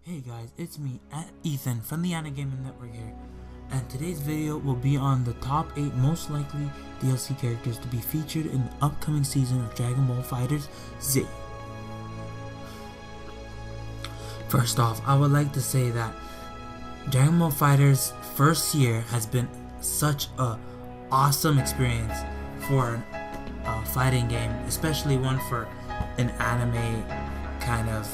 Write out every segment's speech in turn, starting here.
Hey guys, it's me, Ethan from the Anna Gaming Network here, and today's video will be on the top 8 most likely DLC characters to be featured in the upcoming season of Dragon Ball FighterZ. First off, I would like to say that Dragon Ball FighterZ first year has been such a awesome experience for a fighting game, especially one for an anime kind of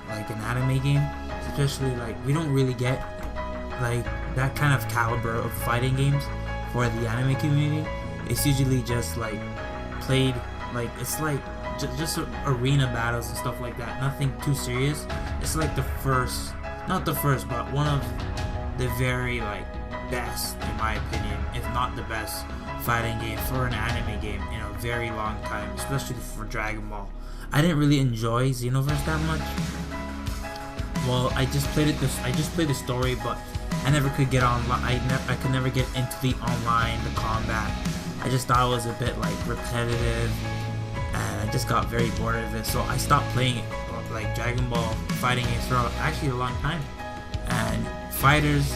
like an anime game. Especially like we don't really get like that kind of caliber of fighting games for the anime community. It's usually just like played like it's like just arena battles and stuff like that. Nothing too serious. It's like the first, not the first, but one of the very like best, in my opinion, if not the best fighting game for an anime game in a very long time, especially for Dragon Ball. I didn't really enjoy Xenoverse that much. Well, I just played the story, but I never could get online. I could never get into the online, the combat. I just thought it was a bit like repetitive, and I just got very bored of it. So I stopped playing like Dragon Ball fighting games for actually a long time. And FighterZ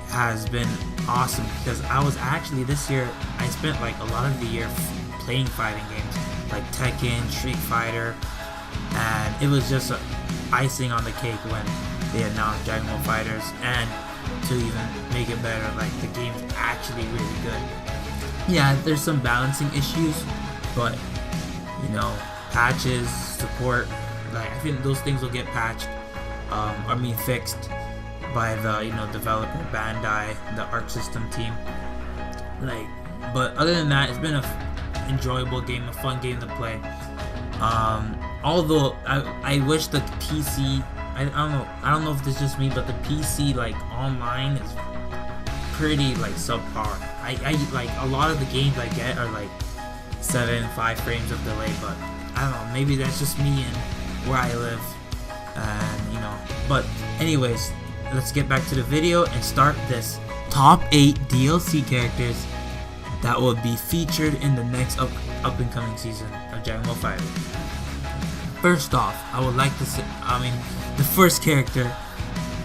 has been awesome because I was actually this year I spent like a lot of the year playing fighting games like Tekken, Street Fighter, and it was just icing on the cake when they announced Dragon Ball FighterZ. And to even make it better, like the game's actually really good. Yeah, there's some balancing issues, but you know, patches, support, like I think those things will get patched. Fixed by the developer Bandai, the Arc System team. Like, but other than that, it's been a enjoyable game, a fun game to play. Although I wish the PC, I don't know if this is just me, but the PC like online is pretty like subpar. I like a lot of the games I get are like 5 frames of delay, but I don't know, maybe that's just me and where I live, and but anyways, let's get back to the video and start this top 8 DLC characters that will be featured in the next up and coming season of Dragon Ball FighterZ. First off, I would like to say, the first character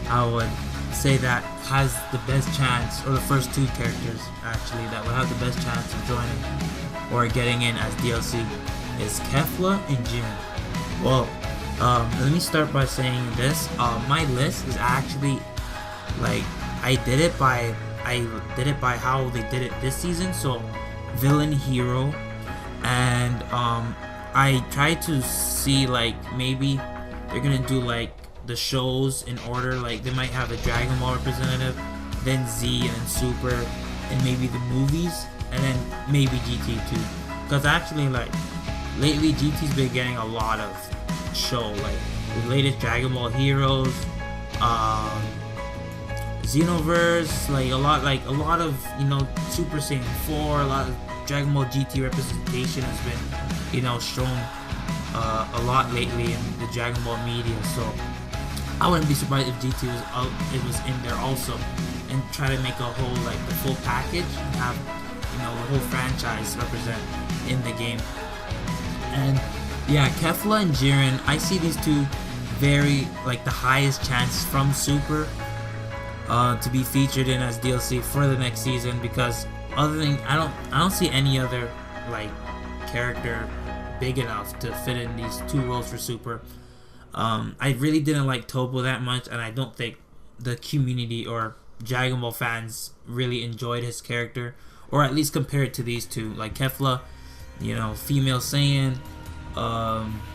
I would say that has the best chance, or the first 2 characters actually, that would have the best chance of joining or getting in as DLC is Kefla and Jiren. Well, let me start by saying this. My list is actually like I did it by how they did it this season. So villain, hero, and I tried to see like maybe they're gonna do like the shows in order. Like they might have a Dragon Ball representative, then Z, and then Super, and maybe the movies, and then maybe GT too. Because actually, like lately, GT's been getting a lot of show. Like the latest Dragon Ball Heroes, Xenoverse, like a lot of Super Saiyan 4, a lot of Dragon Ball GT representation has been shown a lot lately in the Dragon Ball media. So I wouldn't be surprised if GT was in there also, and try to make a whole like the full package and have the whole franchise represent in the game. And yeah, Kefla and Jiren, I see these two very like the highest chance from Super to be featured in as DLC for the next season, because other than I don't see any other like character big enough to fit in these 2 roles for Super. I really didn't like Topo that much, and I don't think the community or Dragon Ball fans really enjoyed his character, or at least compared to these 2. Like Kefla, female Saiyan,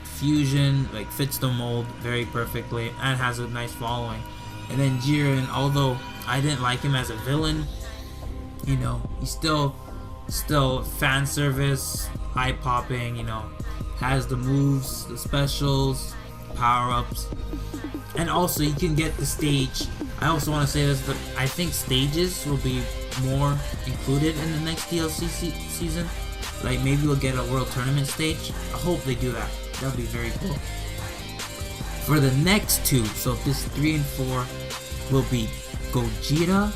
fusion, like fits the mold very perfectly and has a nice following. And then Jiren, although I didn't like him as a villain, he's still fan service, eye popping, has the moves, the specials, power-ups, and also you can get the stage. I also want to say this, that I think stages will be more included in the next DLC season. Like maybe we'll get a world tournament stage. I hope they do that. That would be very cool. For the next 2, so this 3 and 4 will be Gogeta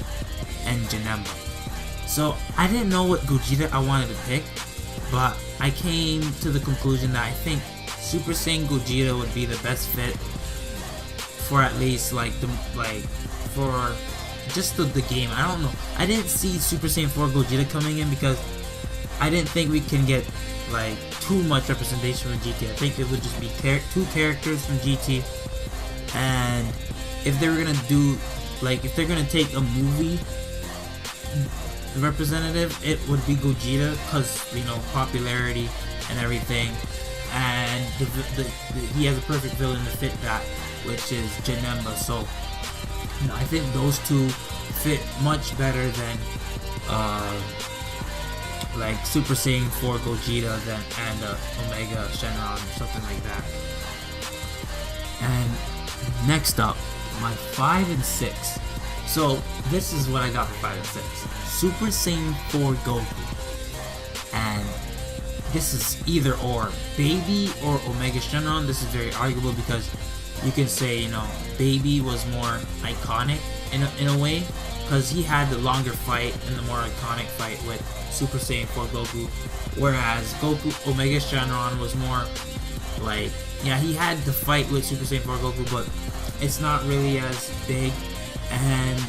and Janemba. So I didn't know what Gogeta I wanted to pick, but I came to the conclusion that I think Super Saiyan Gogeta would be the best fit for at least like for just the game. I don't know. I didn't see Super Saiyan 4 Gogeta coming in because I didn't think we can get like too much representation from GT. I think it would just be two characters from GT, and if they were gonna do like if they're gonna take a movie representative, it would be Gogeta because popularity and everything, and he has a perfect villain to fit that, which is Janemba. So I think those two fit much better than like Super Saiyan 4 Gogeta and Omega Shenron or something like that. And next up, my 5 and 6. So this is what I got for 5 and 6. Super Saiyan 4 Goku. And this is either or. Baby or Omega Shenron. This is very arguable because you can say, Baby was more iconic in a way, because he had the longer fight and the more iconic fight with Super Saiyan 4 Goku, whereas Omega Shenron was more like, yeah, he had the fight with Super Saiyan 4 Goku, but it's not really as big, and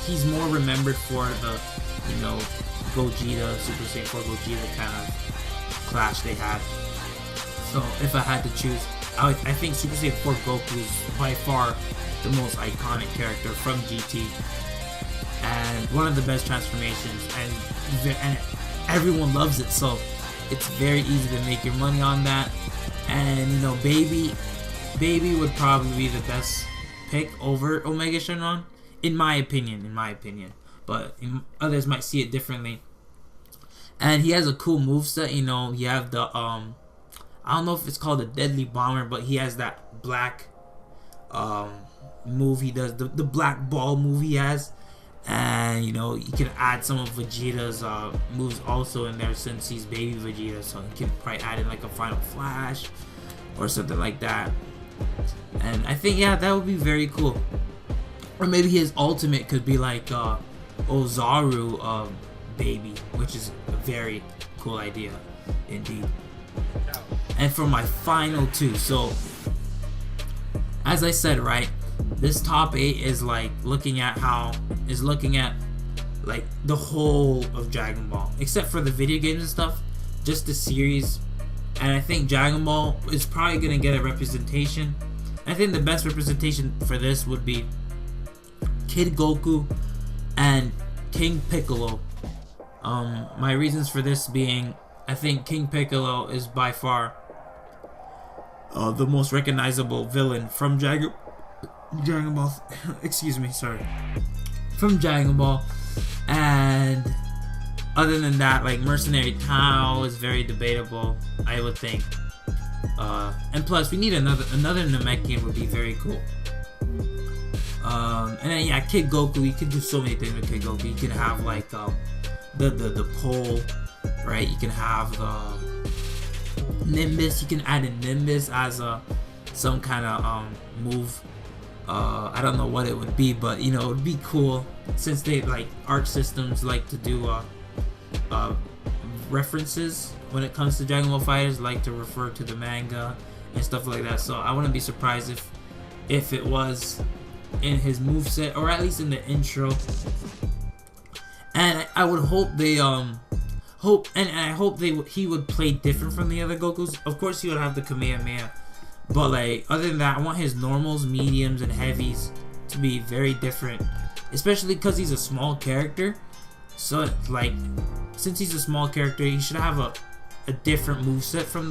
he's more remembered for the Gogeta, Super Saiyan 4 Gogeta kind of clash they had. So if I had to choose, I think Super Saiyan 4 Goku is by far the most iconic character from GT, and one of the best transformations, and everyone loves it, so it's very easy to make your money on that. And Baby would probably be the best pick over Omega Shenron, in my opinion, but others might see it differently. And he has a cool moveset. You have the I don't know if it's called a Deadly Bomber, but he has that black move he does, the black ball move he has. And you can add some of Vegeta's moves also in there, since he's baby Vegeta, so you can probably add in like a Final Flash or something like that. And I think, yeah, that would be very cool. Or maybe his ultimate could be like Ozaru Baby, which is a very cool idea indeed. And for my final 2, so as I said, right, this top 8 is like looking at like the whole of Dragon Ball, except for the video games and stuff, just the series. And I think Dragon Ball is probably gonna get a representation. I think the best representation for this would be Kid Goku and King Piccolo. My reasons for this being, I think King Piccolo is by far the most recognizable villain from Dragon Ball. Excuse me, sorry. From Dragon Ball. And other than that, like Mercenary Tao is very debatable, I would think. And plus, we need another Namekian would be very cool. And then yeah, Kid Goku. You could do so many things with Kid Goku. You can have like the pole, right? You can have the Nimbus. You can add a Nimbus as some kind of move. I don't know what it would be, but it would be cool, since they like Arc Systems like to do references when it comes to Dragon Ball FighterZ, like to refer to the manga and stuff like that. So I wouldn't be surprised if it was in his moveset, or at least in the intro. And I would hope they he would play different from the other Gokus. Of course he would have the Kamehameha, but like other than that, I want his normals, mediums, and heavies to be very different, especially because he's a small character. So like, since he's a small character, he should have a different moveset from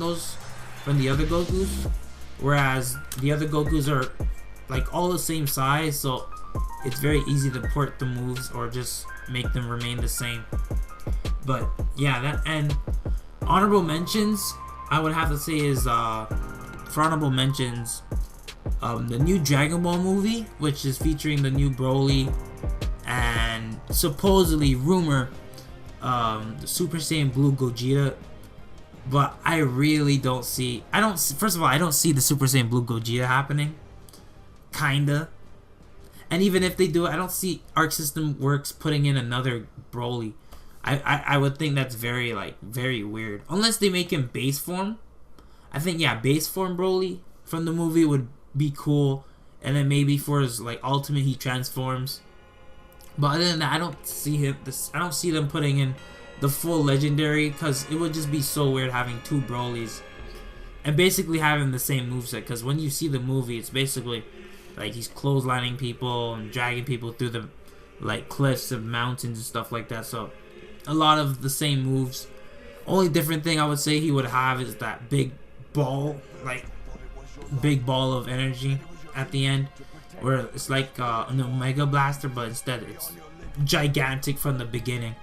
the other Gokus, whereas the other Gokus are like all the same size, so it's very easy to port the moves or just make them remain the same. But yeah, that, and honorable mentions, I would have to say is for honorable mentions, the new Dragon Ball movie, which is featuring the new Broly and supposedly rumor the Super Saiyan Blue Gogeta. But I really don't see, first of all, I don't see the Super Saiyan Blue Gogeta happening. Kinda. And even if they do it, I don't see Arc System Works putting in another Broly. I would think that's very weird. Unless they make him base form. I think, yeah, base form Broly from the movie would be cool. and then maybe for his like ultimate he transforms. But other than that, I don't see them putting in the full legendary, because it would just be so weird having two Brolys and basically having the same moveset. Because when you see the movie, it's basically like he's clotheslining people and dragging people through the like cliffs and mountains and stuff like that. So a lot of the same moves. Only different thing I would say he would have is that big ball of energy at the end, where it's like an Omega Blaster, but instead it's gigantic from the beginning,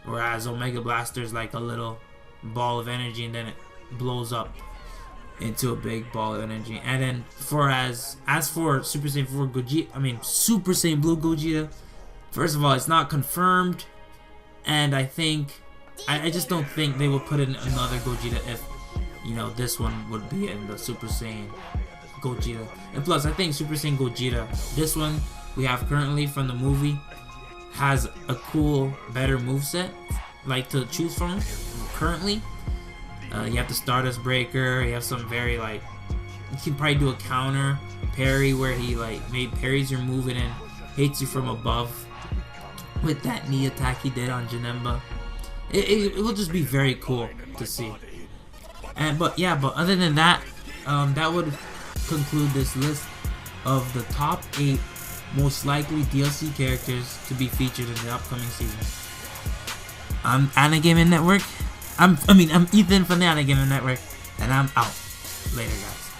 whereas Omega Blaster is like a little ball of energy and then it blows up into a big ball of energy. And then as for Super Saiyan 4 Gogeta, Super Saiyan Blue Gogeta, first of all, it's not confirmed, and I just don't think they will put in another Gogeta if, you know, this one would be in the Super Saiyan Gogeta. And plus, I think Super Saiyan Gogeta, this one we have currently from the movie, has a cool, better moveset like to choose from currently. You have the Stardust Breaker, you have some very like, you can probably do a counter parry where he like parries your move and then hits you from above with that knee attack he did on Janemba. It will just be very cool to see. But other than that, that would conclude this list of the top 8 most likely DLC characters to be featured in the upcoming season. I'm Anna Gaming Network. I'm Ethan from the Anna Gaming Network, and I'm out. Later, guys.